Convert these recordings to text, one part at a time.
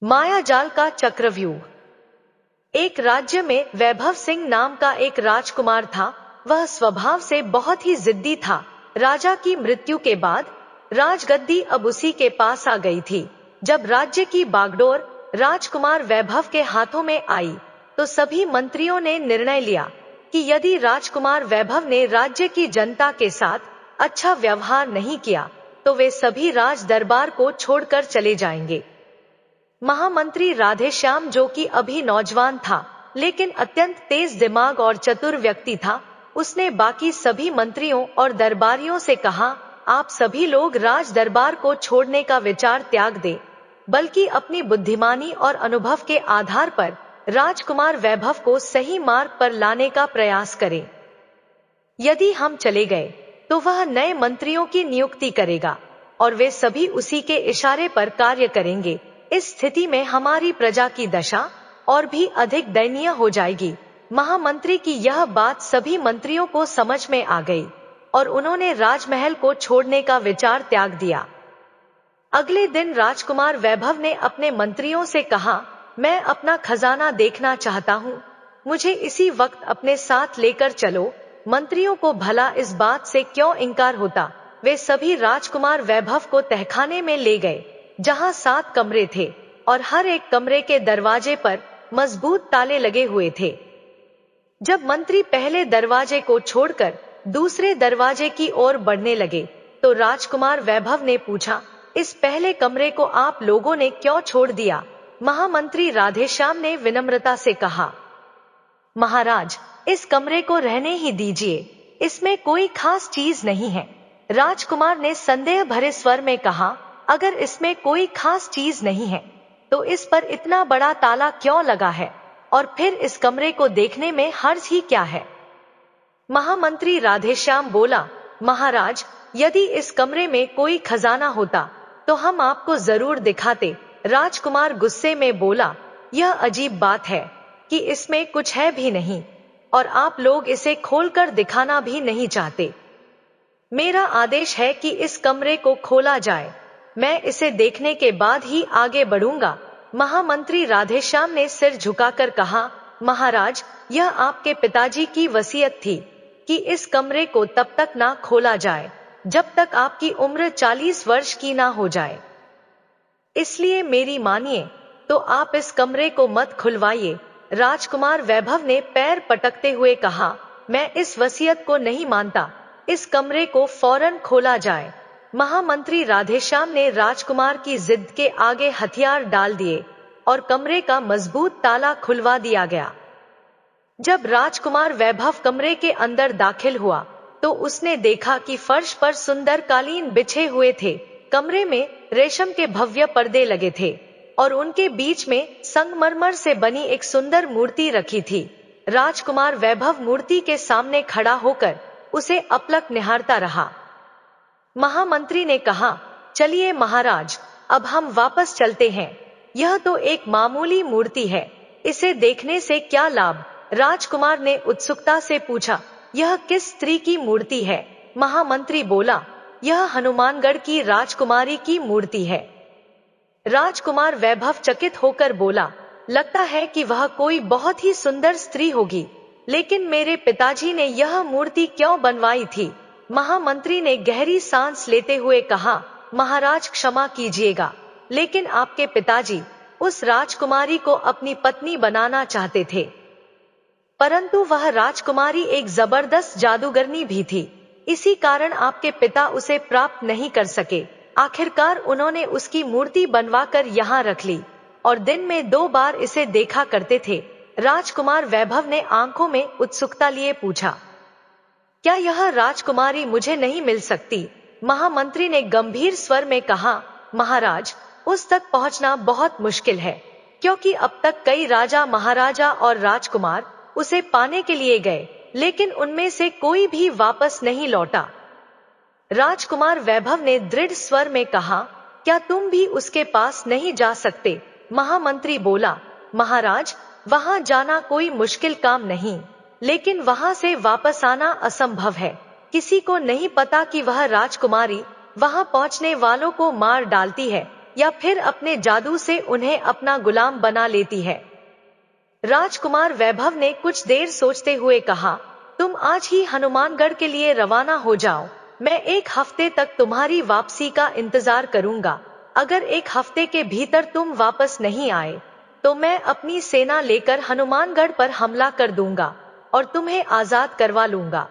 मायाजाल का चक्रव्यूह। एक राज्य में वैभव सिंह नाम का एक राजकुमार था। वह स्वभाव से बहुत ही जिद्दी था। राजा की मृत्यु के बाद राजगद्दी अब उसी के पास आ गई थी। जब राज्य की बागडोर राजकुमार वैभव के हाथों में आई, तो सभी मंत्रियों ने निर्णय लिया कि यदि राजकुमार वैभव ने राज्य की जनता के साथ अच्छा व्यवहार नहीं किया, तो वे सभी राज दरबार को छोड़कर चले जाएंगे। महामंत्री राधेश्याम, जो कि अभी नौजवान था लेकिन अत्यंत तेज दिमाग और चतुर व्यक्ति था, उसने बाकी सभी मंत्रियों और दरबारियों से कहा, आप सभी लोग राज दरबार को छोड़ने का विचार त्याग दें, बल्कि अपनी बुद्धिमानी और अनुभव के आधार पर राजकुमार वैभव को सही मार्ग पर लाने का प्रयास करें। यदि हम चले गए तो वह नए मंत्रियों की नियुक्ति करेगा और वे सभी उसी के इशारे पर कार्य करेंगे। इस स्थिति में हमारी प्रजा की दशा और भी अधिक दयनीय हो जाएगी। महामंत्री की यह बात सभी मंत्रियों को समझ में आ गई और उन्होंने राजमहल को छोड़ने का विचार त्याग दिया। अगले दिन राजकुमार वैभव ने अपने मंत्रियों से कहा, मैं अपना खजाना देखना चाहता हूँ, मुझे इसी वक्त अपने साथ लेकर चलो। मंत्रियों को भला इस बात से क्यों इनकार होता। वे सभी राजकुमार वैभव को तहखाने में ले गए, जहां 7 कमरे थे और हर एक कमरे के दरवाजे पर मजबूत ताले लगे हुए थे। जब मंत्री पहले दरवाजे को छोड़कर दूसरे दरवाजे की ओर बढ़ने लगे, तो राजकुमार वैभव ने पूछा, इस पहले कमरे को आप लोगों ने क्यों छोड़ दिया। महामंत्री राधेश्याम ने विनम्रता से कहा, महाराज, इस कमरे को रहने ही दीजिए, इसमें कोई खास चीज नहीं है। राजकुमार ने संदेह भरे स्वर में कहा, अगर इसमें कोई खास चीज नहीं है, तो इस पर इतना बड़ा ताला क्यों लगा है, और फिर इस कमरे को देखने में हर्ज ही क्या है। महामंत्री राधेश्याम बोला, महाराज, यदि इस कमरे में कोई खजाना होता तो हम आपको जरूर दिखाते। राजकुमार गुस्से में बोला, यह अजीब बात है कि इसमें कुछ है भी नहीं और आप लोग इसे खोलकर दिखाना भी नहीं चाहते। मेरा आदेश है कि इस कमरे को खोला जाए। मैं इसे देखने के बाद ही आगे बढ़ूंगा। महामंत्री राधेश्याम ने सिर झुकाकर कहा, महाराज, यह आपके पिताजी की वसीयत थी कि इस कमरे को तब तक ना खोला जाए जब तक आपकी उम्र 40 वर्ष की ना हो जाए। इसलिए मेरी मानिए तो आप इस कमरे को मत खुलवाइए। राजकुमार वैभव ने पैर पटकते हुए कहा, मैं इस वसीयत को नहीं मानता, इस कमरे को फौरन खोला जाए। महामंत्री राधेश्याम ने राजकुमार की जिद के आगे हथियार डाल दिए और कमरे का मजबूत ताला खुलवा दिया गया। जब राजकुमार वैभव कमरे के अंदर दाखिल हुआ, तो उसने देखा कि फर्श पर सुंदर कालीन बिछे हुए थे। कमरे में रेशम के भव्य पर्दे लगे थे और उनके बीच में संगमरमर से बनी एक सुंदर मूर्ति रखी थी। राजकुमार वैभव मूर्ति के सामने खड़ा होकर उसे अपलक निहारता रहा। महामंत्री ने कहा, चलिए महाराज, अब हम वापस चलते हैं। यह तो एक मामूली मूर्ति है, इसे देखने से क्या लाभ। राजकुमार ने उत्सुकता से पूछा, यह किस स्त्री की मूर्ति है। महामंत्री बोला, यह हनुमानगढ़ की राजकुमारी की मूर्ति है। राजकुमार वैभव चकित होकर बोला, लगता है कि वह कोई बहुत ही सुंदर स्त्री होगी, लेकिन मेरे पिताजी ने यह मूर्ति क्यों बनवाई थी। महामंत्री ने गहरी सांस लेते हुए कहा, महाराज क्षमा कीजिएगा, लेकिन आपके पिताजी उस राजकुमारी को अपनी पत्नी बनाना चाहते थे, परंतु वह राजकुमारी एक जबरदस्त जादूगरनी भी थी। इसी कारण आपके पिता उसे प्राप्त नहीं कर सके। आखिरकार उन्होंने उसकी मूर्ति बनवाकर यहाँ रख ली और दिन में 2 बार इसे देखा करते थे। राजकुमार वैभव ने आंखों में उत्सुकता लिए पूछा, क्या यह राजकुमारी मुझे नहीं मिल सकती। महामंत्री ने गंभीर स्वर में कहा, महाराज, उस तक पहुंचना बहुत मुश्किल है, क्योंकि अब तक कई राजा, महाराजा और राजकुमार उसे पाने के लिए गए, लेकिन उनमें से कोई भी वापस नहीं लौटा। राजकुमार वैभव ने दृढ़ स्वर में कहा, क्या तुम भी उसके पास नहीं जा सकते। महामंत्री बोला, महाराज, वहां जाना कोई मुश्किल काम नहीं, लेकिन वहां से वापस आना असंभव है। किसी को नहीं पता कि वह राजकुमारी वहां पहुंचने वालों को मार डालती है या फिर अपने जादू से उन्हें अपना गुलाम बना लेती है। राजकुमार वैभव ने कुछ देर सोचते हुए कहा, तुम आज ही हनुमानगढ़ के लिए रवाना हो जाओ। मैं 1 हफ्ते तक तुम्हारी वापसी का इंतजार करूंगा। अगर 1 हफ्ते के भीतर तुम वापस नहीं आए तो मैं अपनी सेना लेकर हनुमानगढ़ पर हमला कर दूंगा और तुम्हें आजाद करवा लूंगा।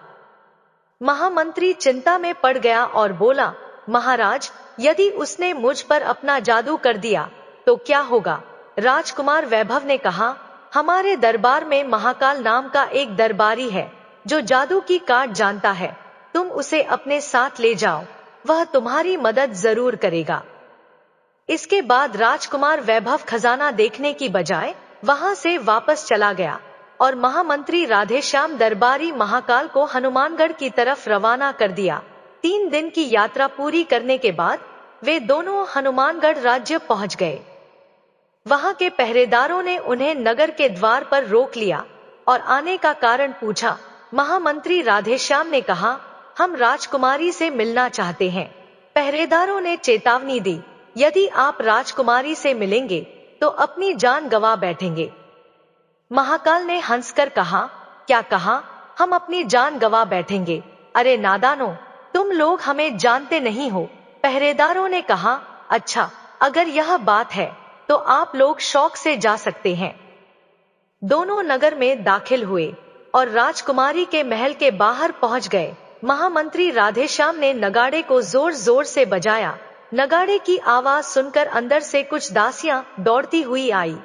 महामंत्री चिंता में पड़ गया और बोला, महाराज, यदि उसने मुझ पर अपना जादू कर दिया तो क्या होगा? राजकुमार वैभव ने कहा, हमारे दरबार में महाकाल नाम का एक दरबारी है जो जादू की काट जानता है। तुम उसे अपने साथ ले जाओ, वह तुम्हारी मदद जरूर करेगा। इसके बाद राजकुमार वैभव खजाना देखने की बजाय वहां से वापस चला गया और महामंत्री राधेश्याम दरबारी महाकाल को हनुमानगढ़ की तरफ रवाना कर दिया। 3 दिन की यात्रा पूरी करने के बाद वे दोनों हनुमानगढ़ राज्य पहुंच गए। वहां के पहरेदारों ने उन्हें नगर के द्वार पर रोक लिया और आने का कारण पूछा। महामंत्री राधेश्याम ने कहा, हम राजकुमारी से मिलना चाहते हैं। पहरेदारों ने चेतावनी दी, यदि आप राजकुमारी से मिलेंगे तो अपनी जान गंवा बैठेंगे। महाकाल ने हंसकर कहा, क्या कहा? हम अपनी जान गंवा बैठेंगे? अरे नादानो, तुम लोग हमें जानते नहीं हो। पहरेदारों ने कहा, अच्छा, अगर यह बात है तो आप लोग शौक से जा सकते हैं। दोनों नगर में दाखिल हुए और राजकुमारी के महल के बाहर पहुंच गए। महामंत्री राधेश्याम ने नगाड़े को जोर जोर से बजाया। नगाड़े की आवाज सुनकर अंदर से कुछ दासियां दौड़ती हुई आई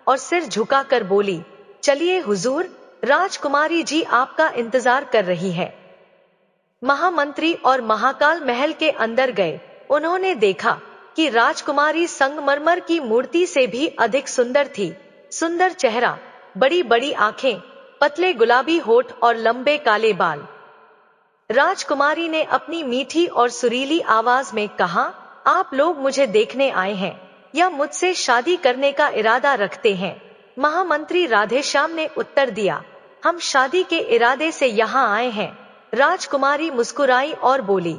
और सिर झुकाकर बोली, चलिए हुजूर, राजकुमारी जी आपका इंतजार कर रही है। महामंत्री और महाकाल महल के अंदर गए। उन्होंने देखा कि राजकुमारी संगमरमर की मूर्ति से भी अधिक सुंदर थी। सुंदर चेहरा, बड़ी बड़ी आंखें, पतले गुलाबी होठ और लंबे काले बाल। राजकुमारी ने अपनी मीठी और सुरीली आवाज में कहा, आप लोग मुझे देखने आए हैं या मुझसे शादी करने का इरादा रखते हैं? महामंत्री राधेश्याम ने उत्तर दिया, हम शादी के इरादे से यहाँ आए हैं। राजकुमारी मुस्कुराई और बोली,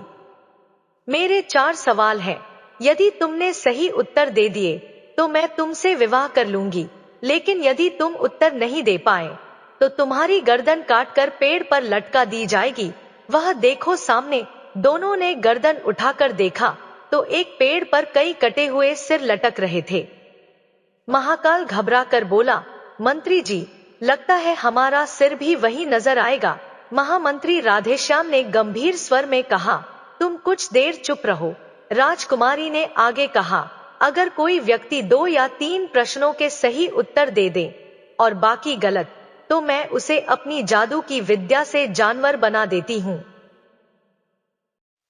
मेरे 4 सवाल हैं। यदि तुमने सही उत्तर दे दिए तो मैं तुमसे विवाह कर लूंगी, लेकिन यदि तुम उत्तर नहीं दे पाए तो तुम्हारी गर्दन काटकर पेड़ पर लटका दी जाएगी। वह देखो सामने। दोनों ने गर्दन उठाकर देखा तो एक पेड़ पर कई कटे हुए सिर लटक रहे थे। महाकाल घबरा कर बोला, मंत्री जी, लगता है हमारा सिर भी वही नजर आएगा। महामंत्री राधेश्याम ने गंभीर स्वर में कहा, तुम कुछ देर चुप रहो। राजकुमारी ने आगे कहा, अगर कोई व्यक्ति 2 या 3 प्रश्नों के सही उत्तर दे दे और बाकी गलत, तो मैं उसे अपनी जादू की विद्या से जानवर बना देती हूँ।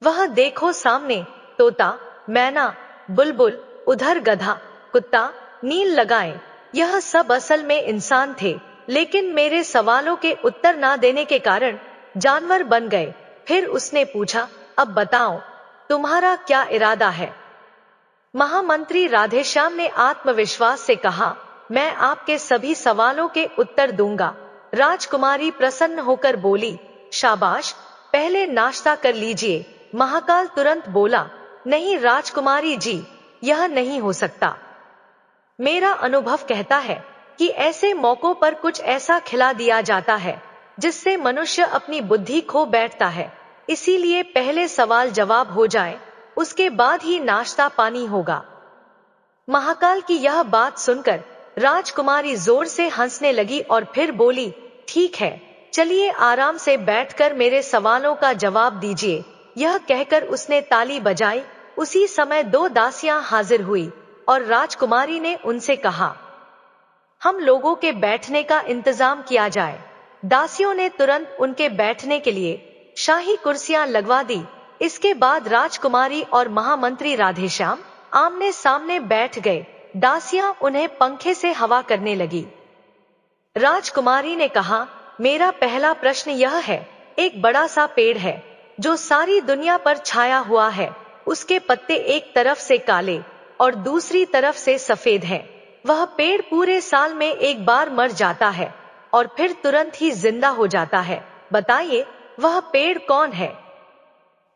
वह देखो सामने, तोता, मैना, बुलबुल, उधर गधा, कुत्ता, नील लगाए, यह सब असल में इंसान थे, लेकिन मेरे सवालों के उत्तर ना देने के कारण जानवर बन गए। फिर उसने पूछा, अब बताओ, तुम्हारा क्या इरादा है? महामंत्री राधेश्याम ने आत्मविश्वास से कहा, मैं आपके सभी सवालों के उत्तर दूंगा। राजकुमारी प्रसन्न होकर बोली, शाबाश, पहले नाश्ता कर लीजिए। महाकाल तुरंत बोला, नहीं राजकुमारी जी, यह नहीं हो सकता। मेरा अनुभव कहता है कि ऐसे मौकों पर कुछ ऐसा खिला दिया जाता है जिससे मनुष्य अपनी बुद्धि खो बैठता है। इसीलिए पहले सवाल जवाब हो जाए, उसके बाद ही नाश्ता पानी होगा। महाकाल की यह बात सुनकर राजकुमारी जोर से हंसने लगी और फिर बोली, ठीक है, चलिए आराम से बैठकर मेरे सवालों का जवाब दीजिए। यह कहकर उसने ताली बजाई। उसी समय 2 दासियां हाजिर हुई और राजकुमारी ने उनसे कहा, हम लोगों के बैठने का इंतजाम किया जाए। दासियों ने तुरंत उनके बैठने के लिए शाही कुर्सियां लगवा दी। इसके बाद राजकुमारी और महामंत्री राधेश्याम आमने सामने बैठ गए। दासियां उन्हें पंखे से हवा करने लगी। राजकुमारी ने कहा, मेरा पहला प्रश्न यह है, एक बड़ा सा पेड़ है जो सारी दुनिया पर छाया हुआ है। उसके पत्ते एक तरफ से काले और दूसरी तरफ से सफेद हैं। वह पेड़ पूरे साल में एक बार मर जाता है और फिर तुरंत ही जिंदा हो जाता है। बताइए, वह पेड़ कौन है?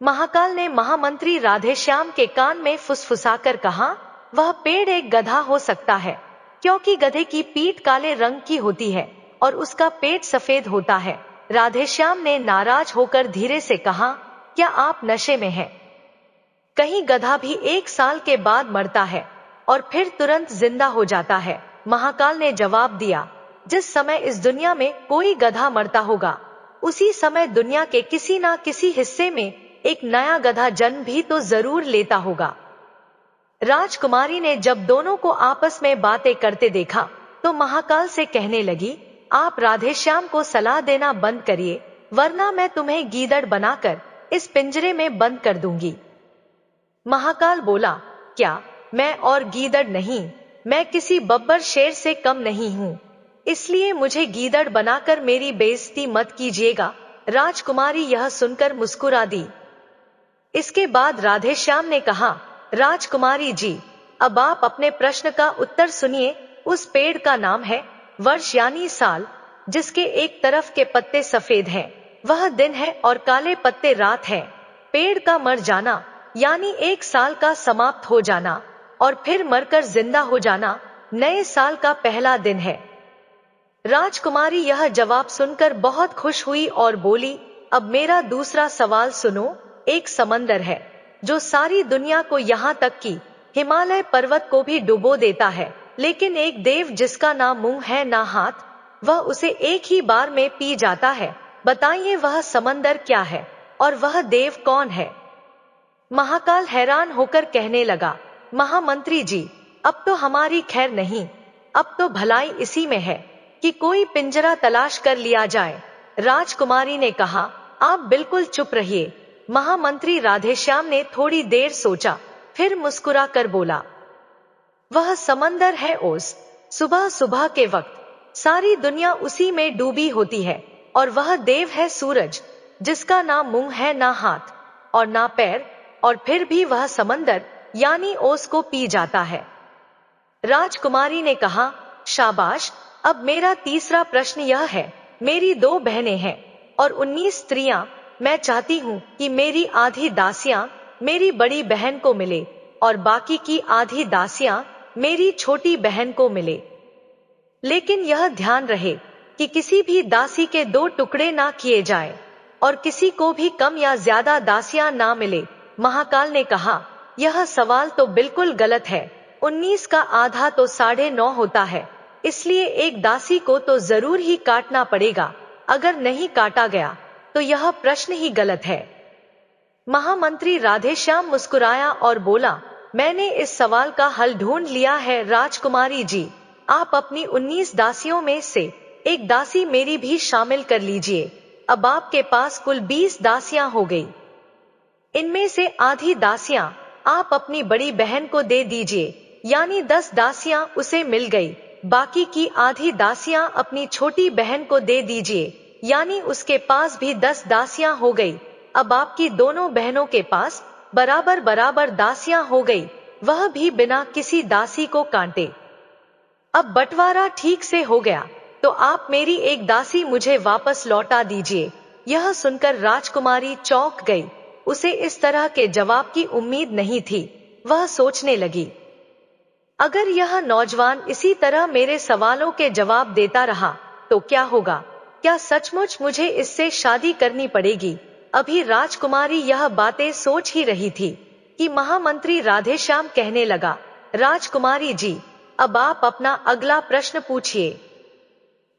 महाकाल ने महामंत्री राधेश्याम के कान में फुसफुसाकर कहा, वह पेड़ एक गधा हो सकता है, क्योंकि गधे की पीठ काले रंग की होती है और उसका पेट सफेद होता है। राधेश्याम ने नाराज होकर धीरे से कहा, क्या आप नशे में हैं? कहीं गधा भी 1 साल के बाद मरता है और फिर तुरंत जिंदा हो जाता है? महाकाल ने जवाब दिया, जिस समय इस दुनिया में कोई गधा मरता होगा, उसी समय दुनिया के किसी ना किसी हिस्से में एक नया गधा जन्म भी तो जरूर लेता होगा। राजकुमारी ने जब दोनों को आपस में बातें करते देखा तो महाकाल से कहने लगी, आप राधेश्याम को सलाह देना बंद करिए, वरना मैं तुम्हें गीदड़ बनाकर इस पिंजरे में बंद कर दूंगी। महाकाल बोला, क्या मैं और गीदड़ नहीं, मैं किसी बब्बर शेर से कम नहीं हूँ, इसलिए मुझे गीदड़ बनाकर मेरी बेइज्जती मत कीजिएगा। राजकुमारी यह सुनकर मुस्कुरा दी। इसके बाद राधेश्याम ने कहा, राजकुमारी जी, अब आप अपने प्रश्न का उत्तर सुनिए। उस पेड़ का नाम है वर्ष यानी साल, जिसके एक तरफ के पत्ते सफेद हैं, वह दिन है और काले पत्ते रात है। पेड़ का मर जाना यानी 1 साल का समाप्त हो जाना और फिर मरकर जिंदा हो जाना नए साल का पहला दिन है। राजकुमारी यह जवाब सुनकर बहुत खुश हुई और बोली, अब मेरा दूसरा सवाल सुनो। एक समंदर है जो सारी दुनिया को यहाँ तक कि हिमालय पर्वत को भी डुबो देता है, लेकिन एक देव जिसका ना मुंह है ना हाथ, वह उसे एक ही बार में पी जाता है। बताइए वह समंदर क्या है और वह देव कौन है? महाकाल हैरान होकर कहने लगा, महामंत्री जी, अब तो हमारी खैर नहीं, अब तो भलाई इसी में है कि कोई पिंजरा तलाश कर लिया जाए। राजकुमारी ने कहा, आप बिल्कुल चुप रहिए। महामंत्री राधेश्याम ने थोड़ी देर सोचा, फिर मुस्कुरा कर बोला, वह समंदर है ओस। सुबह सुबह के वक्त सारी दुनिया उसी में डूबी होती है, और वह देव है सूरज, जिसका ना मुंह है ना हाथ और ना पैर, और फिर भी वह समंदर यानी ओस को पी जाता है। राजकुमारी ने कहा, शाबाश। अब मेरा तीसरा प्रश्न यह है, मेरी 2 बहनें हैं और 19 स्त्रियां। मैं चाहती हूँ कि मेरी आधी दासियां मेरी बड़ी बहन को मिले और बाकी की आधी दासियां मेरी छोटी बहन को मिले, लेकिन यह ध्यान रहे कि किसी भी दासी के 2 टुकड़े ना किए जाए और किसी को भी कम या ज्यादा दासियां ना मिले। महाकाल ने कहा, यह सवाल तो बिल्कुल गलत है। 19 का आधा तो 9.5 होता है, इसलिए एक दासी को तो जरूर ही काटना पड़ेगा। अगर नहीं काटा गया तो यह प्रश्न ही गलत है। महामंत्री राधेश्याम मुस्कुराया और बोला, मैंने इस सवाल का हल ढूंढ लिया है। राजकुमारी जी, आप अपनी 19 दासियों में से एक दासी मेरी भी शामिल कर लीजिए। अब आपके पास कुल 20 दासियां हो गई। इनमें से आधी दासियां आप अपनी बड़ी बहन को दे दीजिए, यानी 10 दासियां उसे मिल गई। बाकी की आधी दासियां अपनी छोटी बहन को दे दीजिए, यानी उसके पास भी 10 दासियां हो गई। अब आपकी दोनों बहनों के पास बराबर बराबर दासियां हो गई, वह भी बिना किसी दासी को काटे। अब बंटवारा ठीक से हो गया, तो आप मेरी एक दासी मुझे वापस लौटा दीजिए। यह सुनकर राजकुमारी चौंक गई। उसे इस तरह के जवाब की उम्मीद नहीं थी। वह सोचने लगी, अगर यह नौजवान इसी तरह मेरे सवालों के जवाब देता रहा तो क्या होगा? क्या सचमुच मुझे इससे शादी करनी पड़ेगी? अभी राजकुमारी यह बातें सोच ही रही थी कि महामंत्री राधेश्याम कहने लगा, राजकुमारी जी, अब आप अपना अगला प्रश्न पूछिए।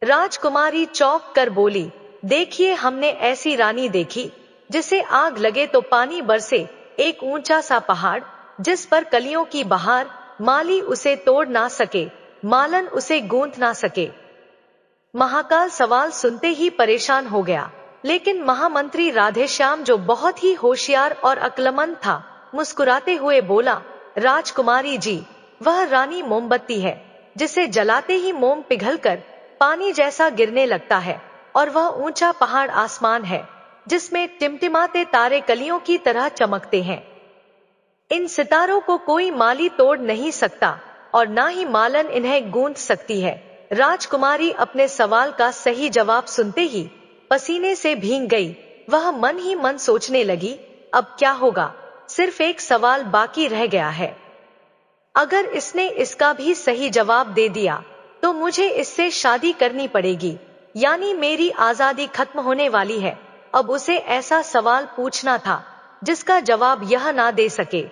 राजकुमारी चौंक कर बोली, देखिए, हमने ऐसी रानी देखी जिसे आग लगे तो पानी बरसे, एक ऊंचा सा पहाड़ जिस पर कलियों की बहार, माली उसे तोड़ ना सके, मालन उसे गूंथ ना सके। महाकाल सवाल सुनते ही परेशान हो गया, लेकिन महामंत्री राधेश्याम, जो बहुत ही होशियार और अक्लमंद था, मुस्कुराते हुए बोला, राजकुमारी जी, वह रानी मोमबत्ती है जिसे जलाते ही मोम पिघलकर पानी जैसा गिरने लगता है, और वह ऊंचा पहाड़ आसमान है जिसमें टिमटिमाते तारे कलियों की तरह चमकते हैं। इन सितारों को कोई माली तोड़ नहीं सकता और ना ही मालन इन्हें गूंथ सकती है। राजकुमारी अपने सवाल का सही जवाब सुनते ही पसीने से भीग गई। वह मन ही मन सोचने लगी, अब क्या होगा? सिर्फ एक सवाल बाकी रह गया है। अगर इसने इसका भी सही जवाब दे दिया तो मुझे इससे शादी करनी पड़ेगी, यानी मेरी आजादी खत्म होने वाली है। अब उसे ऐसा सवाल पूछना था जिसका जवाब यह ना दे सके।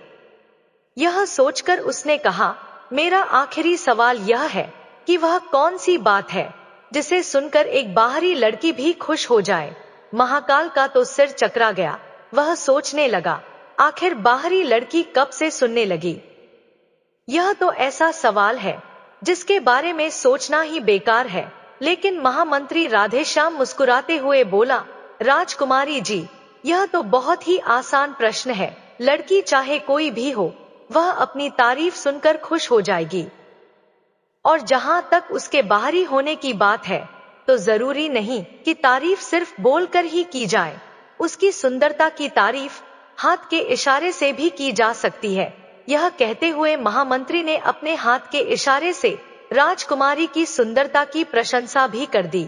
यह सोचकर उसने कहा, मेरा आखिरी सवाल यह है कि वह कौन सी बात है जिसे सुनकर एक बाहरी लड़की भी खुश हो जाए। महाकाल का तो सिर चकरा गया। वह सोचने लगा, आखिर बाहरी लड़की कब से सुनने लगी। यह तो ऐसा सवाल है जिसके बारे में सोचना ही बेकार है। लेकिन महामंत्री राधेश्याम मुस्कुराते हुए बोला, राजकुमारी जी, यह तो बहुत ही आसान प्रश्न है। लड़की चाहे कोई भी हो, वह अपनी तारीफ सुनकर खुश हो जाएगी। और जहां तक उसके बाहरी होने की बात है, तो जरूरी नहीं कि तारीफ सिर्फ बोलकर ही की जाए। उसकी सुंदरता की तारीफ हाथ के इशारे से भी की जा सकती है। यह कहते हुए महामंत्री ने अपने हाथ के इशारे से राजकुमारी की सुंदरता की प्रशंसा भी कर दी।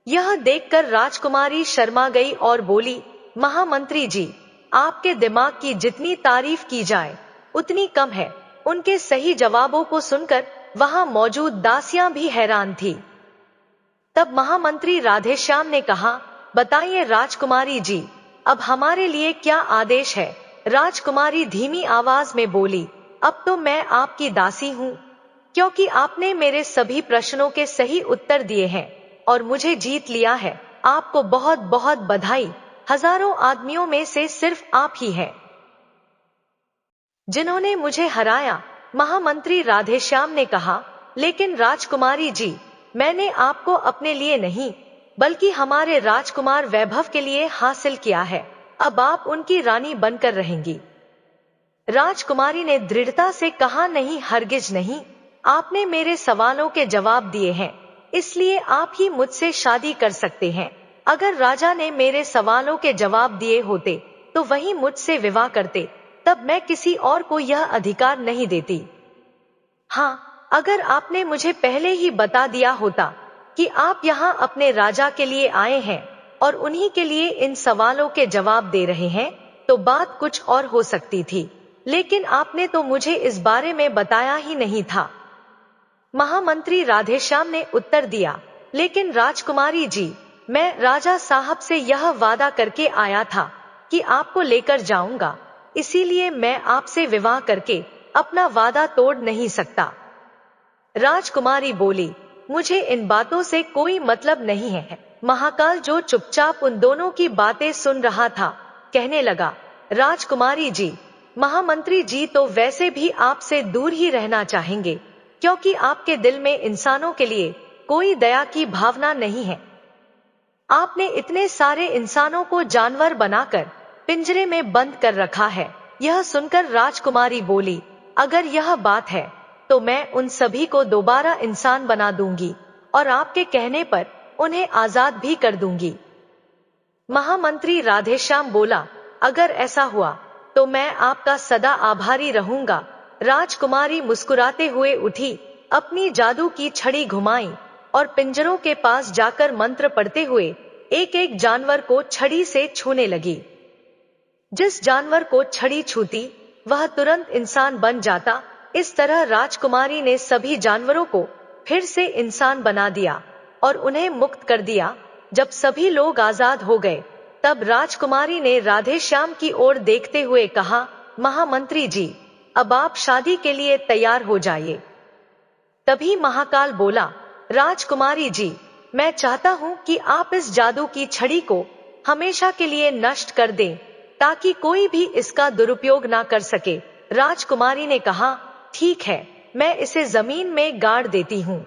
यह देखकर राजकुमारी शर्मा गई और बोली, महामंत्री जी, आपके दिमाग की जितनी तारीफ की जाए उतनी कम है। उनके सही जवाबों को सुनकर वहां मौजूद दासियां भी हैरान थी। तब महामंत्री राधेश्याम ने कहा, बताइए राजकुमारी जी, अब हमारे लिए क्या आदेश है। राजकुमारी धीमी आवाज में बोली, अब तो मैं आपकी दासी हूँ, क्योंकि आपने मेरे सभी प्रश्नों के सही उत्तर दिए हैं और मुझे जीत लिया है। आपको बहुत बहुत बधाई। हजारों आदमियों में से सिर्फ आप ही हैं जिन्होंने मुझे हराया। महामंत्री राधेश्याम ने कहा, लेकिन राजकुमारी जी, मैंने आपको अपने लिए नहीं बल्कि हमारे राजकुमार वैभव के लिए हासिल किया है। अब आप उनकी रानी बनकर रहेंगी। राजकुमारी ने दृढ़ता से कहा, नहीं, हरगिज नहीं। आपने मेरे सवालों के जवाब दिए हैं, इसलिए आप ही मुझसे शादी कर सकते हैं। अगर राजा ने मेरे सवालों के जवाब दिए होते तो वही मुझसे विवाह करते, तब मैं किसी और को यह अधिकार नहीं देती। हाँ, अगर आपने मुझे पहले ही बता दिया होता कि आप यहाँ अपने राजा के लिए आए हैं और उन्हीं के लिए इन सवालों के जवाब दे रहे हैं, तो बात कुछ और हो सकती थी। लेकिन आपने तो मुझे इस बारे में बताया ही नहीं था। महामंत्री राधेश्याम ने उत्तर दिया, लेकिन राजकुमारी जी, मैं राजा साहब से यह वादा करके आया था कि आपको लेकर जाऊंगा, इसीलिए मैं आपसे विवाह करके अपना वादा तोड़ नहीं सकता। राजकुमारी बोली, मुझे इन बातों से कोई मतलब नहीं है। महाकाल, जो चुपचाप उन दोनों की बातें सुन रहा था, कहने लगा, राजकुमारी जी, महामंत्री जी तो वैसे भी आपसे दूर ही रहना चाहेंगे, क्योंकि आपके दिल में इंसानों के लिए कोई दया की भावना नहीं है। आपने इतने सारे इंसानों को जानवर बनाकर पिंजरे में बंद कर रखा है। यह सुनकर राजकुमारी बोली, अगर यह बात है तो मैं उन सभी को दोबारा इंसान बना दूंगी और आपके कहने पर उन्हें आजाद भी कर दूंगी। महामंत्री राधेश्याम बोला, अगर ऐसा हुआ तो मैं आपका सदा आभारी रहूंगा। राजकुमारी मुस्कुराते हुए उठी, अपनी जादू की छड़ी घुमाई और पिंजरों के पास जाकर मंत्र पढ़ते हुए एक एक जानवर को छड़ी से छूने लगी। जिस जानवर को छड़ी छूती वह तुरंत इंसान बन जाता। इस तरह राजकुमारी ने सभी जानवरों को फिर से इंसान बना दिया और उन्हें मुक्त कर दिया। जब सभी लोग आजाद हो गए, तब राजकुमारी ने राधेश्याम की ओर देखते हुए कहा, महामंत्री जी, अब आप शादी के लिए तैयार हो जाइए। तभी महाकाल बोला, राजकुमारी जी, मैं चाहता हूं कि आप इस जादू की छड़ी को हमेशा के लिए नष्ट कर दें, ताकि कोई भी इसका दुरुपयोग ना कर सके। राजकुमारी ने कहा, ठीक है, मैं इसे जमीन में गाड़ देती हूँ।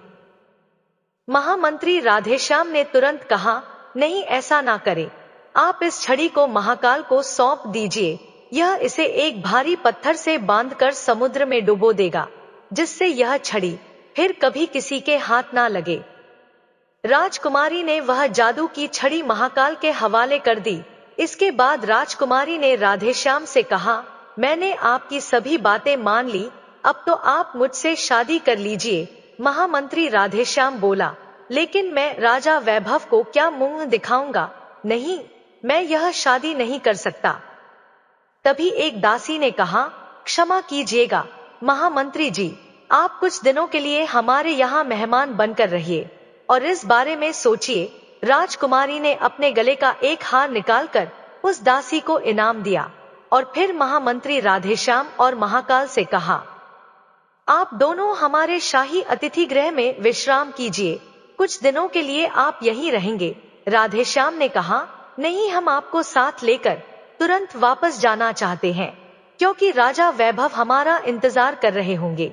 महामंत्री राधेश्याम ने तुरंत कहा, नहीं, ऐसा ना करें। आप इस छड़ी को महाकाल को सौंप दीजिए। यह इसे एक भारी पत्थर से बांधकर समुद्र में डुबो देगा, जिससे यह छड़ी फिर कभी किसी के हाथ ना लगे। राजकुमारी ने वह जादू की छड़ी महाकाल के हवाले कर दी। इसके बाद राजकुमारी ने राधेश्याम से कहा, मैंने आपकी सभी बातें मान ली, अब तो आप मुझसे शादी कर लीजिए। महामंत्री राधेश्याम बोला, लेकिन मैं राजा वैभव को क्या मुंह दिखाऊंगा? नहीं, मैं यह शादी नहीं कर सकता। तभी एक दासी ने कहा, क्षमा कीजिएगा, महामंत्री जी, आप कुछ दिनों के लिए हमारे यहाँ मेहमान बनकर रहिए और इस बारे में सोचिए। राजकुमारी ने अपने गले का एक हार निकालकर उस दासी को इनाम दिया और फिर महामंत्री राधेश्याम और महाकाल से कहा, आप दोनों हमारे शाही अतिथि गृह में विश्राम कीजिए, कुछ दिनों के लिए आप यहीं रहेंगे। राधेश्याम ने कहा, नहीं, हम आपको साथ लेकर तुरंत वापस जाना चाहते हैं, क्योंकि राजा वैभव हमारा इंतजार कर रहे होंगे।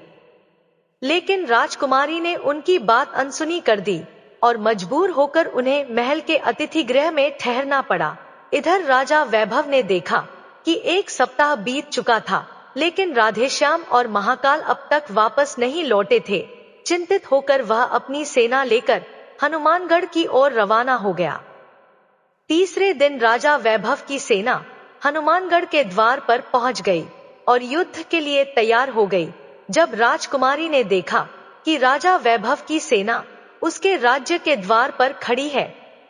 लेकिन राजकुमारी ने उनकी बात अनसुनी कर दी और मजबूर होकर उन्हें महल के अतिथि गृह में ठहरना पड़ा। इधर राजा वैभव ने देखा कि 1 सप्ताह बीत चुका था, लेकिन राधेश्याम और महाकाल अब तक वापस नहीं लौटे थे। चिंतित होकर वह अपनी सेना लेकर हनुमानगढ़ की ओर रवाना हो गया। तीसरे दिन राजा वैभव की सेना हनुमानगढ़ के द्वार पर पहुंच गई और युद्ध के लिए तैयार हो गई। जब राजकुमारी ने देखा कि राजा वैभव की सेना उसके राज्य के द्वार पर खड़ी है,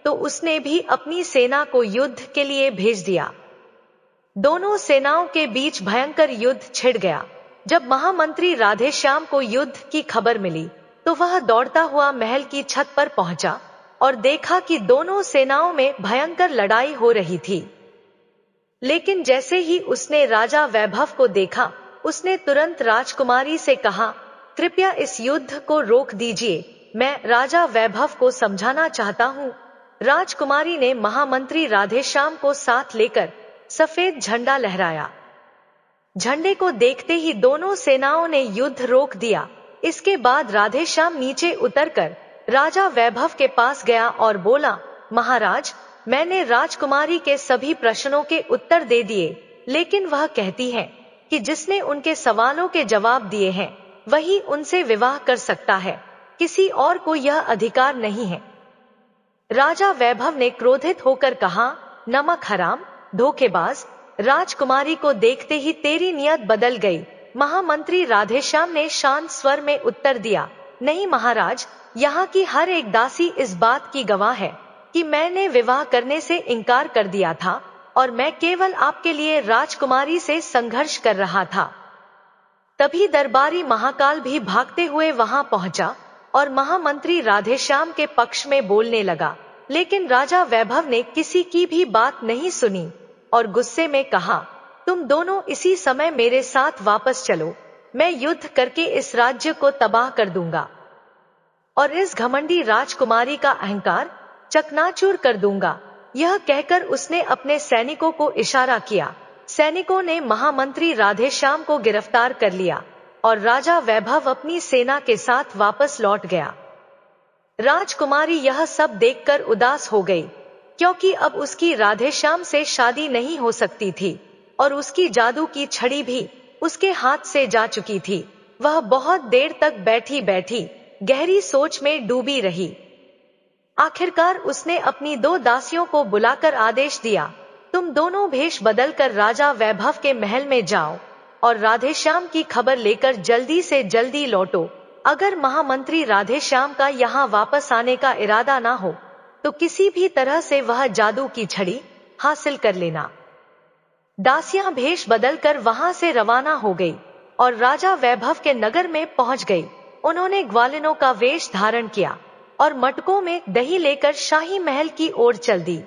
तो उसने भी अपनी सेना को युद्ध के लिए भेज दिया। दोनों सेनाओं के बीच भयंकर युद्ध छिड़ गया। जब महामंत्री राधेश्याम को युद्ध की खबर मिली, तो वह दौड़ता हुआ महल की छत पर पहुंचा और देखा कि दोनों सेनाओं में भयंकर लड़ाई हो रही थी। लेकिन जैसे ही उसने राजा वैभव को देखा, उसने तुरंत राजकुमारी से कहा, कृपया इस युद्ध को रोक दीजिए, मैं राजा वैभव को समझाना चाहता हूँ। राजकुमारी ने महामंत्री राधेश्याम को साथ लेकर सफेद झंडा लहराया। झंडे को देखते ही दोनों सेनाओं ने युद्ध रोक दिया। इसके बाद राधेश्याम नीचे उतरकर राजा वैभव के पास गया और बोला, महाराज, मैंने राजकुमारी के सभी प्रश्नों के उत्तर दे दिए, लेकिन वह कहती है कि जिसने उनके सवालों के जवाब दिए हैं वही उनसे विवाह कर सकता है, किसी और को यह अधिकार नहीं है। राजा वैभव ने क्रोधित होकर कहा, नमक हराम, धोखेबाज, राजकुमारी को देखते ही तेरी नियत बदल गई। महामंत्री राधेश्याम ने शांत स्वर में उत्तर दिया, नहीं महाराज, यहाँ की हर एक दासी इस बात की गवाह है कि मैंने विवाह करने से इनकार कर दिया था और मैं केवल आपके लिए राजकुमारी से संघर्ष कर रहा था। तभी दरबारी महाकाल भी भागते हुए वहां पहुंचा और महामंत्री राधेश्याम के पक्ष में बोलने लगा, लेकिन राजा वैभव ने किसी की भी बात नहीं सुनी और गुस्से में कहा, तुम दोनों इसी समय मेरे साथ वापस चलो, मैं युद्ध करके इस राज्य को तबाह कर दूंगा और इस घमंडी राजकुमारी का अहंकार चकनाचूर कर दूंगा। यह कहकर उसने अपने सैनिकों को इशारा किया। सैनिकों ने महामंत्री राधेश्याम को गिरफ्तार कर लिया और राजा वैभव अपनी सेना के साथ वापस लौट गया। राजकुमारी यह सब देखकर उदास हो गई, क्योंकि अब उसकी राधेश्याम से शादी नहीं हो सकती थी और उसकी जादू की छड़ी भी उसके हाथ से जा चुकी थी। वह बहुत देर तक बैठी बैठी गहरी सोच में डूबी रही। आखिरकार उसने अपनी 2 दासियों को बुलाकर आदेश दिया, तुम दोनों भेष बदलकर राजा वैभव के महल में जाओ और राधेश्याम की खबर लेकर जल्दी से जल्दी लौटो। अगर महामंत्री राधेश्याम का यहाँ वापस आने का इरादा ना हो तो किसी भी तरह से वह जादू की छड़ी हासिल कर लेना। दासियां भेष बदलकर वहां से रवाना हो गई और राजा वैभव के नगर में पहुंच गई। उन्होंने ग्वालिनों का वेश धारण किया और मटकों में दही लेकर शाही महल की ओर चल दी।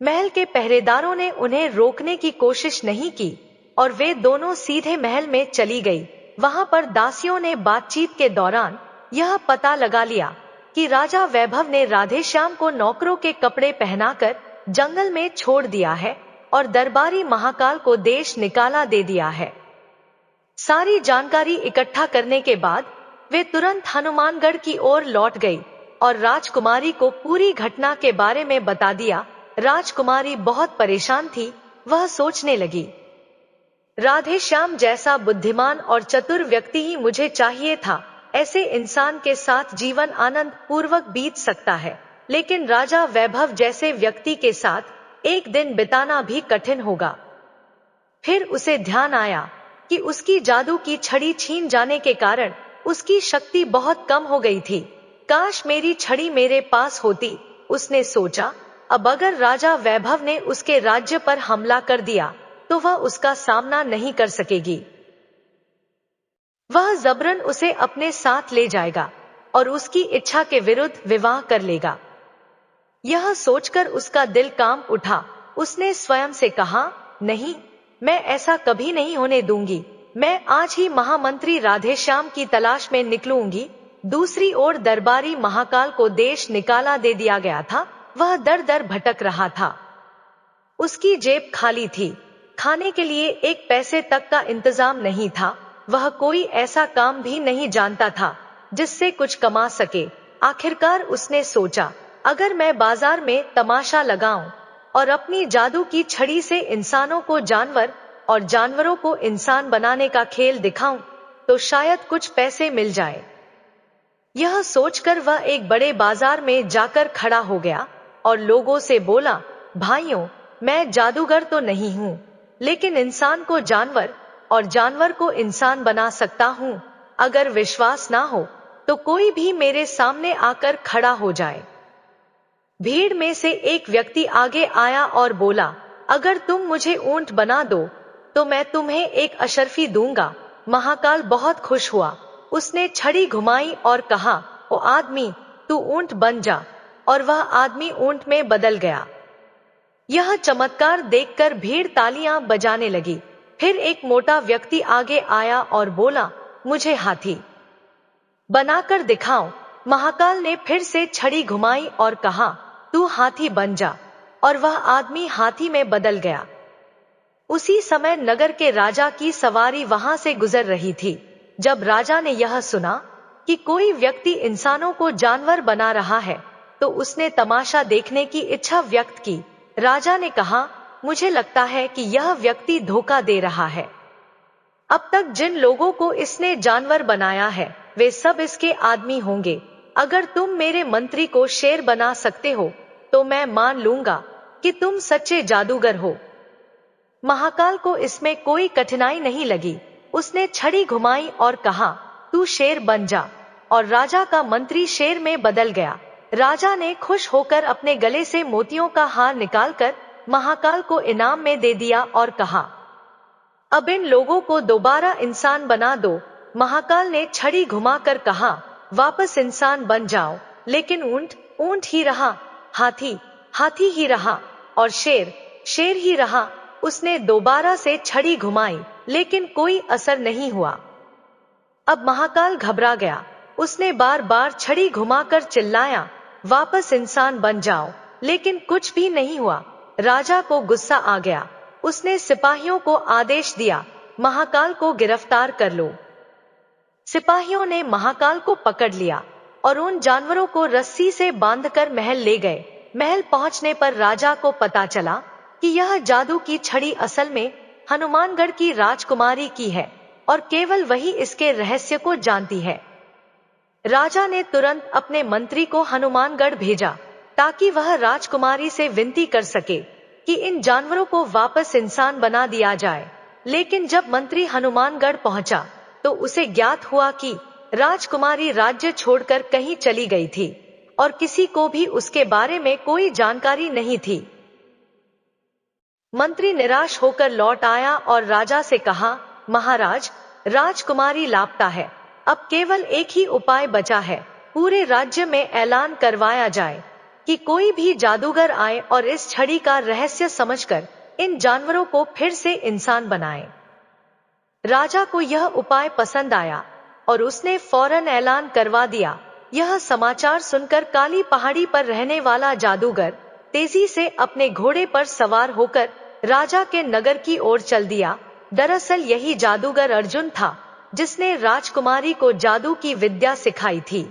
महल के पहरेदारों ने उन्हें रोकने की कोशिश नहीं की और वे दोनों सीधे महल में चली गई। वहां पर दासियों ने बातचीत के दौरान यह पता लगा लिया कि राजा वैभव ने राधेश्याम को नौकरों के कपड़े पहनाकर जंगल में छोड़ दिया है और दरबारी महाकाल को देश निकाला दे दिया है। सारी जानकारी इकट्ठा करने के बाद वे तुरंत हनुमानगढ़ की ओर लौट गई और राजकुमारी को पूरी घटना के बारे में बता दिया। राजकुमारी बहुत परेशान थी। वह सोचने लगी, राधेश्याम जैसा बुद्धिमान और चतुर व्यक्ति ही मुझे चाहिए था। ऐसे इंसान के साथ जीवन आनंद पूर्वक बीत सकता है, लेकिन राजा वैभव जैसे व्यक्ति के साथ एक दिन बिताना भी कठिन होगा। फिर उसे ध्यान आया कि उसकी जादू की छड़ी छीन जाने के कारण उसकी शक्ति बहुत कम हो गई थी। काश मेरी छड़ी मेरे पास होती, उसने सोचा। अब अगर राजा वैभव ने उसके राज्य पर हमला कर दिया तो वह उसका सामना नहीं कर सकेगी। वह जबरन उसे अपने साथ ले जाएगा और उसकी इच्छा के विरुद्ध विवाह कर लेगा। यह सोचकर उसका दिल कांप उठा। उसने स्वयं से कहा, नहीं, मैं ऐसा कभी नहीं होने दूंगी। मैं आज ही महामंत्री राधेश्याम की तलाश में निकलूंगी। दूसरी ओर दरबारी महाकाल को देश निकाला दे दिया गया था। वह दर दर भटक रहा था। उसकी जेब खाली थी। खाने के लिए एक पैसे तक का इंतजाम नहीं था। वह कोई ऐसा काम भी नहीं जानता था जिससे कुछ कमा सके। आखिरकार उसने सोचा, अगर मैं बाजार में तमाशा लगाऊं और अपनी जादू की छड़ी से इंसानों को जानवर और जानवरों को इंसान बनाने का खेल दिखाऊं, तो शायद कुछ पैसे मिल जाए। यह सोचकर वह एक बड़े बाजार में जाकर खड़ा हो गया और लोगों से बोला, भाइयों, मैं जादूगर तो नहीं हूं, लेकिन इंसान को जानवर और जानवर को इंसान बना सकता हूं। अगर विश्वास ना हो तो कोई भी मेरे सामने आकर खड़ा हो जाए। भीड़ में से एक व्यक्ति आगे आया और बोला, अगर तुम मुझे ऊंट बना दो तो मैं तुम्हें एक अशर्फी दूंगा। महाकाल बहुत खुश हुआ। उसने छड़ी घुमाई और कहा, ओ आदमी, तू ऊंट बन जा। और वह आदमी ऊंट में बदल गया। यह चमत्कार देखकर भीड़ तालियां बजाने लगी। फिर एक मोटा व्यक्ति आगे आया और बोला, मुझे हाथी बनाकर दिखाओ। महाकाल ने फिर से छड़ी घुमाई और कहा, तू हाथी बन जा। और वह आदमी हाथी में बदल गया। उसी समय नगर के राजा की सवारी वहां से गुजर रही थी। जब राजा ने यह सुना कि कोई व्यक्ति इंसानों को जानवर बना रहा है, तो उसने तमाशा देखने की इच्छा व्यक्त की। राजा ने कहा, मुझे लगता है कि यह व्यक्ति धोखा दे रहा है। अब तक जिन लोगों को इसने जानवर बनाया है, वे सब इसके आदमी होंगे। अगर तुम मेरे मंत्री को शेर बना सकते हो, तो मैं मान लूंगा कि तुम सच्चे जादूगर हो। महाकाल को इसमें कोई कठिनाई नहीं लगी। उसने छड़ी घुमाई और कहा, तू शेर बन जा। और राजा का मंत्री शेर में बदल गया। राजा ने खुश होकर अपने गले से मोतियों का हार निकालकर महाकाल को इनाम में दे दिया और कहा, अब इन लोगों को दोबारा इंसान बना दो। महाकाल ने छड़ी घुमाकर कहा, वापस इंसान बन जाओ। लेकिन ऊंट ऊंट ही रहा, हाथी हाथी ही रहा और शेर शेर ही रहा। उसने दोबारा से छड़ी घुमाई, लेकिन कोई असर नहीं हुआ। अब महाकाल घबरा गया। उसने बार बार छड़ी घुमाकर चिल्लाया, वापस इंसान बन जाओ। लेकिन कुछ भी नहीं हुआ। राजा को गुस्सा आ गया। उसने सिपाहियों को आदेश दिया, महाकाल को गिरफ्तार कर लो। सिपाहियों ने महाकाल को पकड़ लिया और उन जानवरों को रस्सी से बांधकर महल ले गए। महल पहुंचने पर राजा को पता चला कि यह जादू की छड़ी असल में हनुमानगढ़ की राजकुमारी की है और केवल वही इसके रहस्य को जानती है। राजा ने तुरंत अपने मंत्री को हनुमानगढ़ भेजा ताकि वह राजकुमारी से विनती कर सके कि इन जानवरों को वापस इंसान बना दिया जाए। लेकिन जब मंत्री हनुमानगढ़ पहुंचा तो उसे ज्ञात हुआ कि राजकुमारी राज्य छोड़कर कहीं चली गई थी और किसी को भी उसके बारे में कोई जानकारी नहीं थी। मंत्री निराश होकर लौट आया और राजा से कहा, महाराज, राजकुमारी लापता है। अब केवल एक ही उपाय बचा है। पूरे राज्य में ऐलान करवाया जाए कि कोई भी जादूगर आए और इस छड़ी का रहस्य समझकर इन जानवरों को फिर से इंसान बनाए। राजा को यह उपाय पसंद आया और उसने फौरन ऐलान करवा दिया। यह समाचार सुनकर काली पहाड़ी पर रहने वाला जादूगर तेजी से अपने घोड़े पर सवार होकर राजा के नगर की ओर चल दिया। दरअसल यही जादूगर अर्जुन था जिसने राजकुमारी को जादू की विद्या सिखाई थी।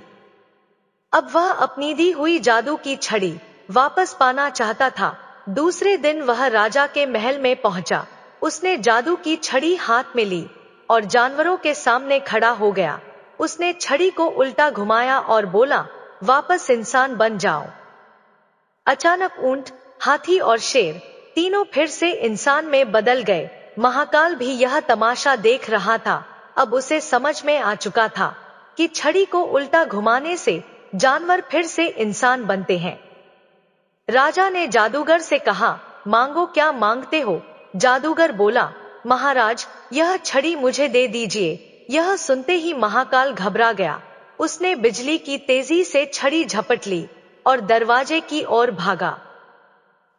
अब वह अपनी दी हुई जादू की छड़ी वापस पाना चाहता था। दूसरे दिन वह राजा के महल में पहुंचा। उसने जादू की छड़ी हाथ में ली और जानवरों के सामने खड़ा हो गया। उसने छड़ी को उल्टा घुमाया और बोला, वापस इंसान बन जाओ। अचानक ऊंट, हाथी और शेर तीनों फिर से इंसान में बदल गए। महाकाल भी यह तमाशा देख रहा था। अब उसे समझ में आ चुका था कि छड़ी को उल्टा घुमाने से जानवर फिर से इंसान बनते हैं। राजा ने जादूगर से कहा, मांगो, क्या मांगते हो? जादूगर बोला, महाराज, यह छड़ी मुझे दे दीजिए। यह सुनते ही महाकाल घबरा गया। उसने बिजली की तेजी से छड़ी झपट ली और दरवाजे की ओर भागा।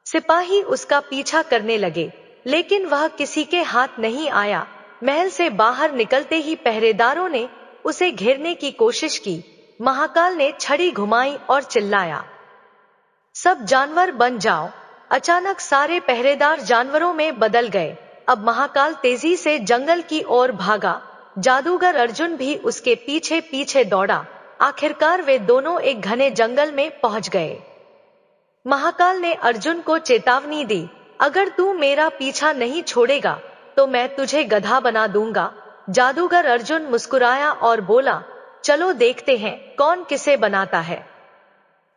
सिपाही उसका पीछा करने लगे, लेकिन वह किसी के हाथ नहीं आया। महल से बाहर निकलते ही पहरेदारों ने उसे घेरने की कोशिश की। महाकाल ने छड़ी घुमाई और चिल्लाया, सब जानवर बन जाओ। अचानक सारे पहरेदार जानवरों में बदल गए। अब महाकाल तेजी से जंगल की ओर भागा। जादूगर अर्जुन भी उसके पीछे पीछे दौड़ा। आखिरकार वे दोनों एक घने जंगल में पहुंच गए। महाकाल ने अर्जुन को चेतावनी दी, अगर तू मेरा पीछा नहीं छोड़ेगा तो मैं तुझे गधा बना दूंगा। जादूगर अर्जुन मुस्कुराया और बोला, चलो देखते हैं कौन किसे बनाता है।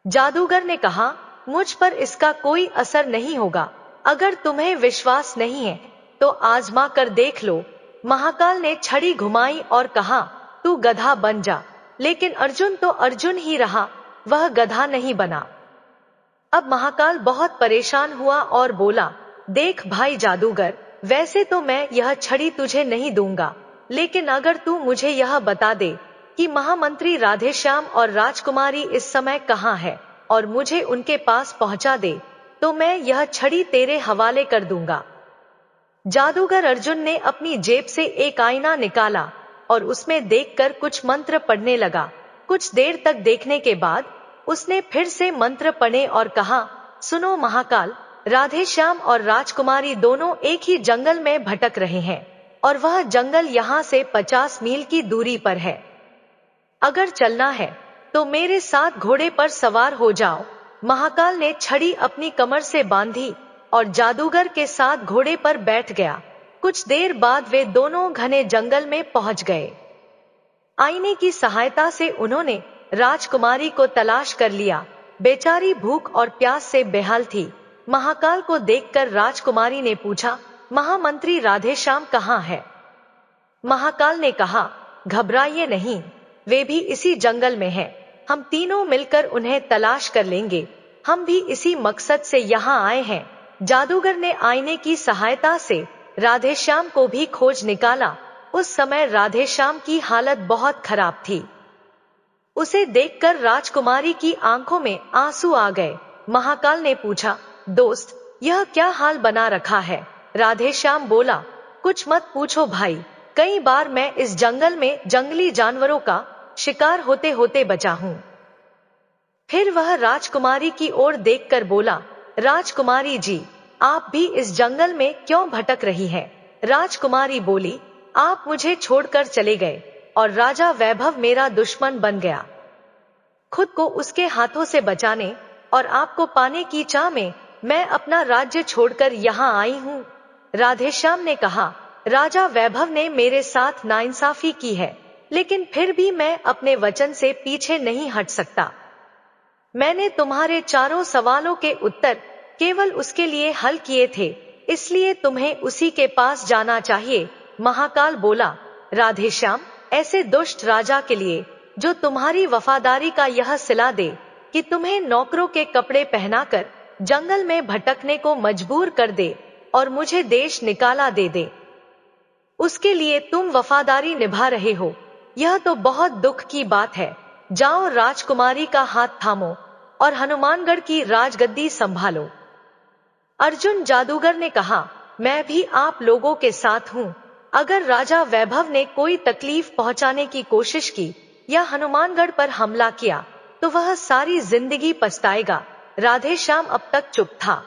जादूगर ने कहा, मुझ पर इसका कोई असर नहीं होगा। अगर तुम्हें विश्वास नहीं है तो आजमा कर देख लो। महाकाल ने छड़ी घुमाई और कहा, तू गधा बन जा। लेकिन अर्जुन तो अर्जुन ही रहा, वह गधा नहीं बना। अब महाकाल बहुत परेशान हुआ और बोला, देख भाई जादूगर, वैसे तो मैं यह छड़ी तुझे नहीं दूंगा, लेकिन अगर तू मुझे यह बता दे कि महामंत्री राधेश्याम और राजकुमारी इस समय कहाँ है और मुझे उनके पास पहुंचा दे, तो मैं यह छड़ी तेरे हवाले कर दूंगा। जादूगर अर्जुन ने अपनी जेब से एक आईना निकाला और उसमें देखकर कुछ मंत्र पढ़ने लगा। कुछ देर तक देखने के बाद उसने फिर से मंत्र पढ़े और कहा, सुनो महाकाल, राधेश्याम और राजकुमारी दोनों एक ही जंगल में भटक रहे हैं और वह जंगल यहाँ से 50 मील की दूरी पर है। अगर चलना है तो मेरे साथ घोड़े पर सवार हो जाओ। महाकाल ने छड़ी अपनी कमर से बांधी और जादूगर के साथ घोड़े पर बैठ गया। कुछ देर बाद वे दोनों घने जंगल में पहुंच गए। आईने की सहायता से उन्होंने राजकुमारी को तलाश कर लिया। बेचारी भूख और प्यास से बेहाल थी। महाकाल को देखकर राजकुमारी ने पूछा, महामंत्री राधेश्याम कहाँ है? महाकाल ने कहा, घबराइए नहीं, वे भी इसी जंगल में हैं। हम तीनों मिलकर उन्हें तलाश कर लेंगे। हम भी इसी मकसद से यहाँ आए हैं। जादूगर ने आईने की सहायता से राधेश्याम को भी खोज निकाला। उस समय राधेश्याम की हालत बहुत खराब थी। उसे देखकर राजकुमारी की आंखों में आंसू आ गए। महाकाल ने पूछा, दोस्त, यह क्या हाल बना रखा है? राधेश्याम बोला, कुछ मत पूछो भाई, कई बार मैं इस जंगल में जंगली जानवरों का शिकार होते होते बचा हूँ। फिर वह राजकुमारी की ओर देखकर बोला, राजकुमारी जी, आप भी इस जंगल में क्यों भटक रही हैं? राजकुमारी बोली, आप मुझे छोड़कर चले गए और राजा वैभव मेरा दुश्मन बन गया। खुद को उसके हाथों से बचाने और आपको पाने की चाह में मैं अपना राज्य छोड़कर यहाँ आई हूँ। राधेश्याम ने कहा, राजा वैभव ने मेरे साथ नाइंसाफी की है, लेकिन फिर भी मैं अपने वचन से पीछे नहीं हट सकता। मैंने तुम्हारे चारों सवालों के उत्तर केवल उसके लिए हल किए थे, इसलिए तुम्हें उसी के पास जाना चाहिए। महाकाल बोला, राधेश्याम, ऐसे दुष्ट राजा के लिए जो तुम्हारी वफादारी का यह सिला दे कि तुम्हें नौकरों के कपड़े पहनाकर जंगल में भटकने को मजबूर कर दे और मुझे देश निकाला दे, उसके लिए तुम वफादारी निभा रहे हो, यह तो बहुत दुख की बात है। जाओ, राजकुमारी का हाथ थामो और हनुमानगढ़ की राजगद्दी संभालो। अर्जुन जादूगर ने कहा, मैं भी आप लोगों के साथ हूँ। अगर राजा वैभव ने कोई तकलीफ पहुंचाने की कोशिश की या हनुमानगढ़ पर हमला किया तो वह सारी जिंदगी पछताएगा। राधेश्याम अब तक चुप था।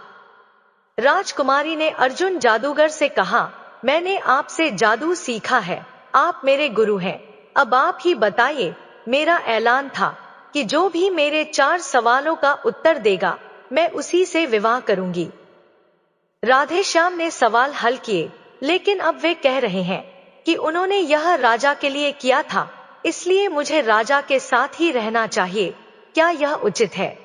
राजकुमारी ने अर्जुन जादूगर से कहा, मैंने आपसे जादू सीखा है, आप मेरे गुरु हैं। अब आप ही बताइए, मेरा ऐलान था कि जो भी मेरे 4 सवालों का उत्तर देगा मैं उसी से विवाह करूंगी। राधेश्याम ने सवाल हल किए, लेकिन अब वे कह रहे हैं कि उन्होंने यह राजा के लिए किया था, इसलिए मुझे राजा के साथ ही रहना चाहिए। क्या यह उचित है?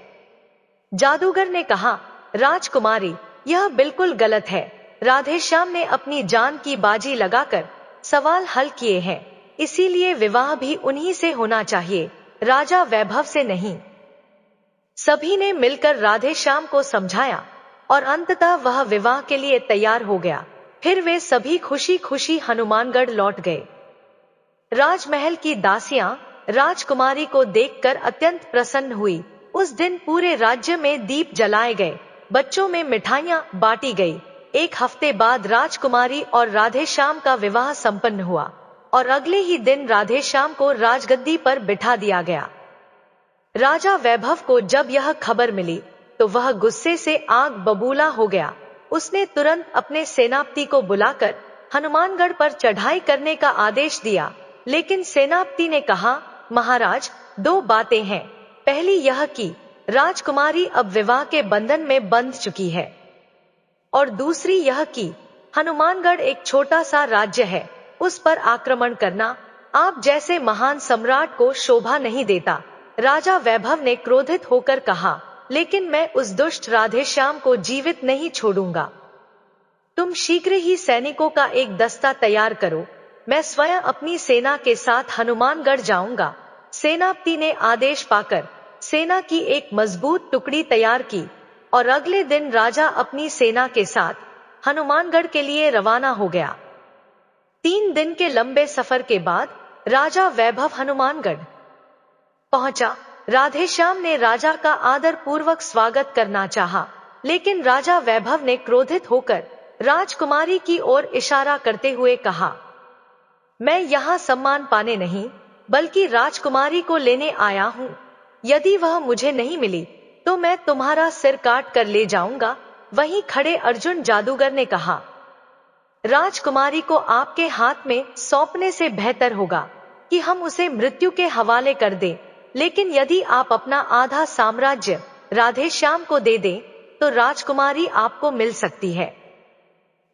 जादूगर ने कहा, राजकुमारी, यह बिल्कुल गलत है। राधेश्याम ने अपनी जान की बाजी लगाकर सवाल हल किए हैं, इसीलिए विवाह भी उन्हीं से होना चाहिए, राजा वैभव से नहीं। सभी ने मिलकर राधेश्याम को समझाया और अंततः वह विवाह के लिए तैयार हो गया। फिर वे सभी खुशी खुशी हनुमानगढ़ लौट गए। राजमहल की दासियां राजकुमारी को देखकर अत्यंत प्रसन्न हुई। उस दिन पूरे राज्य में दीप जलाए गए, बच्चों में मिठाइयां बांटी गई। एक हफ्ते बाद राजकुमारी और राधेश्याम का विवाह संपन्न हुआ और अगले ही दिन राधेश्याम को राजगद्दी पर बिठा दिया गया। राजा वैभव को जब यह खबर मिली तो वह गुस्से से आग बबूला हो गया। उसने तुरंत अपने सेनापति को बुलाकर हनुमानगढ़ पर चढ़ाई करने का आदेश दिया, लेकिन सेनापति ने कहा, महाराज, दो बातें हैं। पहली यह कि राजकुमारी अब विवाह के बंधन में बंध चुकी है, और दूसरी यह कि हनुमानगढ़ एक छोटा सा राज्य है, उस पर आक्रमण करना आप जैसे महान सम्राट को शोभा नहीं देता। राजा वैभव ने क्रोधित होकर कहा, लेकिन मैं उस दुष्ट राधेश्याम को जीवित नहीं छोड़ूंगा। तुम शीघ्र ही सैनिकों का एक दस्ता तैयार करो, मैं स्वयं अपनी सेना के साथ हनुमानगढ़ जाऊंगा। सेनापति ने आदेश पाकर सेना की एक मजबूत टुकड़ी तैयार की और अगले दिन राजा अपनी सेना के साथ हनुमानगढ़ के लिए रवाना हो गया। 3 दिन के लंबे सफर के बाद राजा वैभव हनुमानगढ़ पहुंचा। राधेश्याम ने राजा का आदर पूर्वक स्वागत करना चाहा, लेकिन राजा वैभव ने क्रोधित होकर राजकुमारी की ओर इशारा करते हुए कहा, मैं यहाँ सम्मान पाने नहीं बल्कि राजकुमारी को लेने आया हूँ। यदि वह मुझे नहीं मिली तो मैं तुम्हारा सिर काट कर ले जाऊंगा। वहीं खड़े अर्जुन जादूगर ने कहा, राजकुमारी को आपके हाथ में सौंपने से बेहतर होगा कि हम उसे मृत्यु के हवाले कर दें, लेकिन यदि आप अपना आधा साम्राज्य राधेश्याम को दे दें तो राजकुमारी आपको मिल सकती है।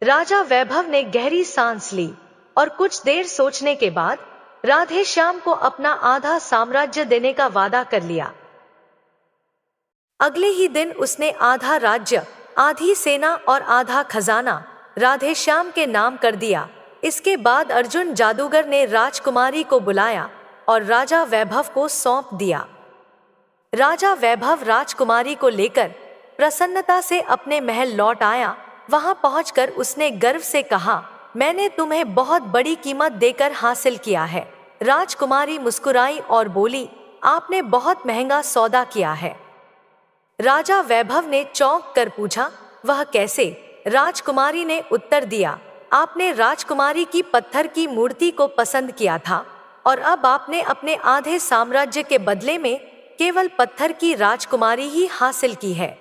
राजा वैभव ने गहरी सांस ली और कुछ देर सोचने के बाद राधेश्याम को अपना आधा साम्राज्य देने का वादा कर लिया। अगले ही दिन उसने आधा राज्य, आधी सेना और आधा खजाना राधेश्याम के नाम कर दिया। इसके बाद अर्जुन जादूगर ने राजकुमारी को बुलाया और राजा वैभव को सौंप दिया। राजा वैभव राजकुमारी को लेकर प्रसन्नता से अपने महल लौट आया। वहां पहुंचकर उसने गर्व से कहा, मैंने तुम्हें बहुत बड़ी कीमत देकर हासिल किया है। राजकुमारी मुस्कुराई और बोली, आपने बहुत महंगा सौदा किया है। राजा वैभव ने चौंक कर पूछा, वह कैसे? राजकुमारी ने उत्तर दिया, आपने राजकुमारी की पत्थर की मूर्ति को पसंद किया था और अब आपने अपने आधे साम्राज्य के बदले में केवल पत्थर की राजकुमारी ही हासिल की है।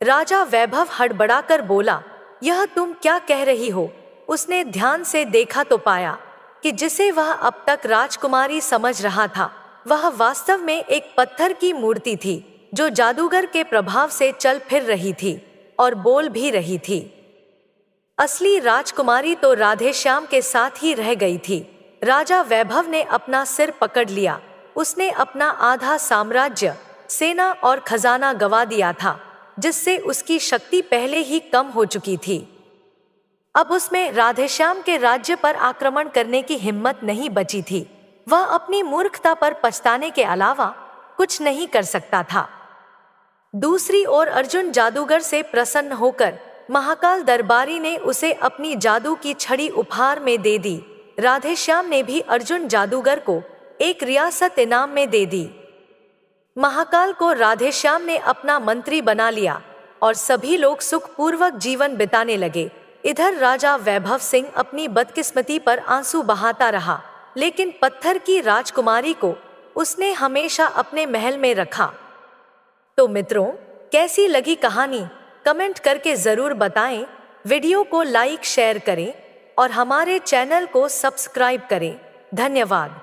राजा वैभव हड़बड़ाकर बोला, यह तुम क्या कह रही हो? उसने ध्यान से देखा तो पाया कि जिसे वह अब तक राजकुमारी समझ रहा था वह वास्तव में एक पत्थर की मूर्ति थी, जो जादूगर के प्रभाव से चल फिर रही थी और बोल भी रही थी। असली राजकुमारी तो राधेश्याम के साथ ही रह गई थी। राजा वैभव ने अपना सिर पकड़ लिया। उसने अपना आधा साम्राज्य, सेना और खजाना गवा दिया था, जिससे उसकी शक्ति पहले ही कम हो चुकी थी। अब उसमें राधेश्याम के राज्य पर आक्रमण करने की हिम्मत नहीं बची थी। वह अपनी मूर्खता पर पछताने के अलावा कुछ नहीं कर सकता था। दूसरी ओर अर्जुन जादूगर से प्रसन्न होकर महाकाल दरबारी ने उसे अपनी जादू की छड़ी उपहार में दे दी। राधेश्याम ने भी अर्जुन जादूगर को एक रियासत इनाम में दे दी। महाकाल को राधेश्याम ने अपना मंत्री बना लिया और सभी लोग सुखपूर्वक जीवन बिताने लगे। इधर राजा वैभव सिंह अपनी बदकिस्मती पर आंसू बहाता रहा, लेकिन पत्थर की राजकुमारी को उसने हमेशा अपने महल में रखा। तो मित्रों, कैसी लगी कहानी? कमेंट करके जरूर बताएं। वीडियो को लाइक शेयर करें और हमारे चैनल को सब्सक्राइब करें। धन्यवाद।